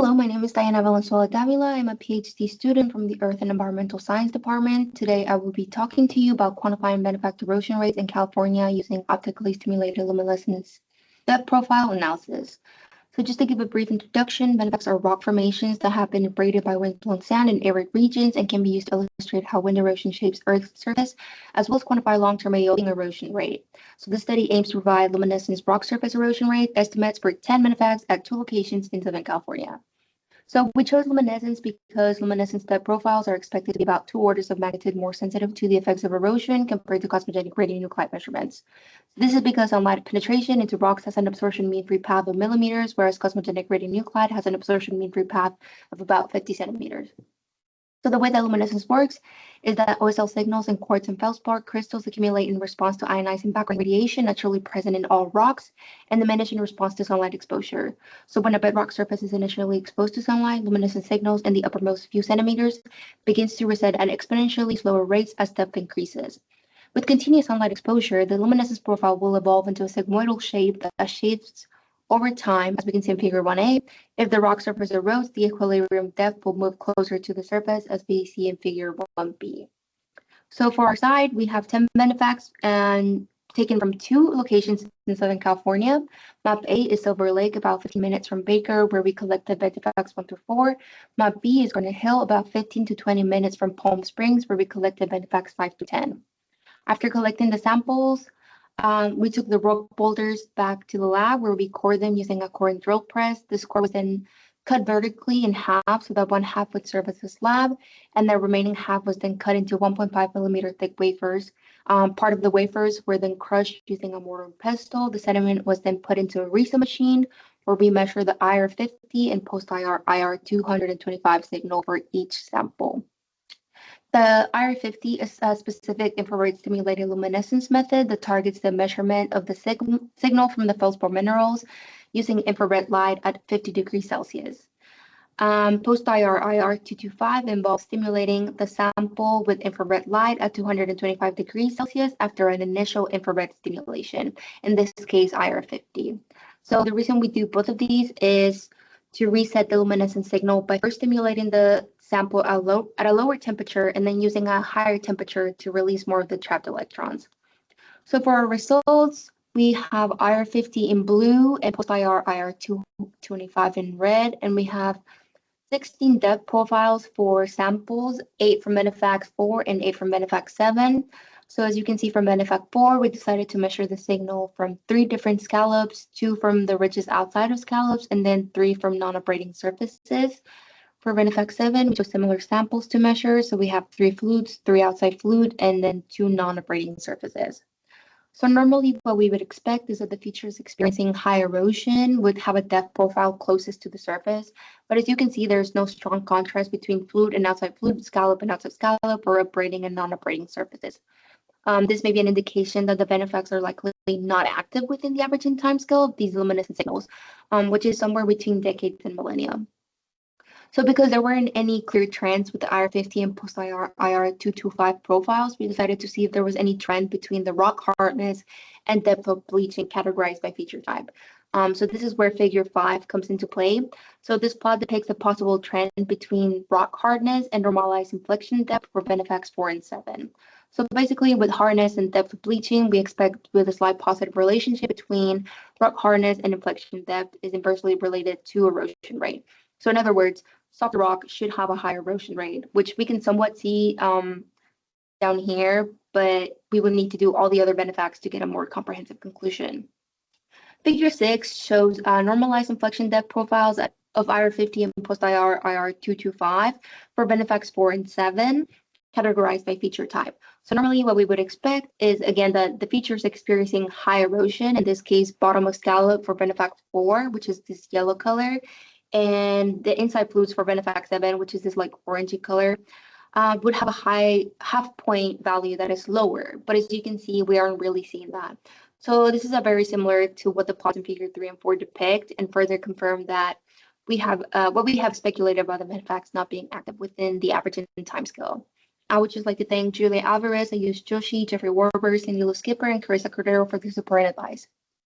Hello, my name is Diana Valenzuela Davila. I'm a PhD student from the Earth and Environmental Science Department. Today, I will be talking to you about quantifying benefact erosion rates in California using optically stimulated luminescence depth profile analysis. So just to give a brief introduction, benefacts are rock formations that have been abraded by wind-blown sand in arid regions and can be used to illustrate how wind erosion shapes Earth's surface, as well as quantify long-term yielding erosion rate. So this study aims to provide luminescence rock surface erosion rate estimates for 10 benefacts at 2 locations in Southern California. So we chose luminescence because luminescence depth profiles are expected to be about 2 orders of magnitude more sensitive to the effects of erosion compared to cosmogenic radionuclide measurements. This is because sunlight penetration into rocks has an absorption mean free path of millimeters, whereas cosmogenic radionuclide has an absorption mean free path of about 50 centimeters. So the way that luminescence works is that OSL signals in quartz and feldspar crystals accumulate in response to ionizing background radiation naturally present in all rocks and diminish in response to sunlight exposure. So when a bedrock surface is initially exposed to sunlight, luminescent signals in the uppermost few centimeters begins to reset at exponentially slower rates as depth increases. With continuous sunlight exposure, the luminescence profile will evolve into a sigmoidal shape that shifts over time, as we can see in figure 1a. If the rock surface erodes, the equilibrium depth will move closer to the surface, as we see in figure 1b. So for our side, we have 10 benefacts and taken from 2 locations in Southern California. Map A is Silver Lake, about 15 minutes from Baker, where we collected benefacts 1 through 4. Map B is Garnet Hill, about 15 to 20 minutes from Palm Springs, where we collected benefacts 5 through 10. After collecting the samples, we took the rock boulders back to the lab where we cored them using a core and drill press. This core was then cut vertically in half so that one half would serve as a slab, and the remaining half was then cut into 1.5 millimeter thick wafers. Part of the wafers were then crushed using a mortar and pestle. The sediment was then put into a RISA machine where we measure the IR50 and post-IR IR225 signal for each sample. The IR50 is a specific infrared stimulated luminescence method that targets the measurement of the signal from the feldspar minerals using infrared light at 50 degrees Celsius. Post-IR IR225 involves stimulating the sample with infrared light at 225 degrees Celsius after an initial infrared stimulation, in this case IR50. So the reason we do both of these is to reset the luminescence signal by first stimulating the sample at a lower temperature and then using a higher temperature to release more of the trapped electrons. So for our results, we have IR50 in blue and post-IR IR225 in red, and we have 16 depth profiles for samples, 8 from benefact 4 and 8 from benefact 7. So as you can see from benefact 4, we decided to measure the signal from 3 different scallops, 2 from the ridges outside of scallops, and then 3 from non-abrading surfaces. For benefact 7, we chose similar samples to measure. So we have 3 flutes, 3 outside flute, and then 2 non-abrading surfaces. So normally what we would expect is that the features experiencing high erosion would have a depth profile closest to the surface. But as you can see, there's no strong contrast between flute and outside flute, scallop and outside scallop, or abrading and non-abrading surfaces. This may be an indication that the benefacts are likely not active within the averaging timescale of these luminescent signals, which is somewhere between decades and millennia. So because there weren't any clear trends with the IR50 and post-IR IR225 profiles, we decided to see if there was any trend between the rock hardness and depth of bleaching categorized by feature type. So this is where figure 5 comes into play. So this plot depicts a possible trend between rock hardness and normalized inflection depth for benefacts 4 and 7. So basically with hardness and depth of bleaching, we expect with a slight positive relationship between rock hardness and inflection depth is inversely related to erosion rate. So in other words, softer rock should have a higher erosion rate, which we can somewhat see down here, but we would need to do all the other benefacts to get a more comprehensive conclusion. Figure 6 shows normalized inflection depth profiles of IR50 and post-IR IR225 for benefacts 4 and 7, categorized by feature type. So normally what we would expect is, again, that the features experiencing high erosion, in this case, bottom of scallop for benefact 4, which is this yellow color, and the inside flutes for benefact 7, which is this like orangey color, would have a high half point value that is lower. But as you can see, we aren't really seeing that. So this is a very similar to what the plots in figure 3 and 4 depict, and further confirm that we have what we have speculated about the benefacts not being active within the average timescale. I would just like to thank Julia Alvarez, Ayush Joshi, Jeffrey Warburg, Sanilo Skipper, and Carissa Cordero for their support and advice.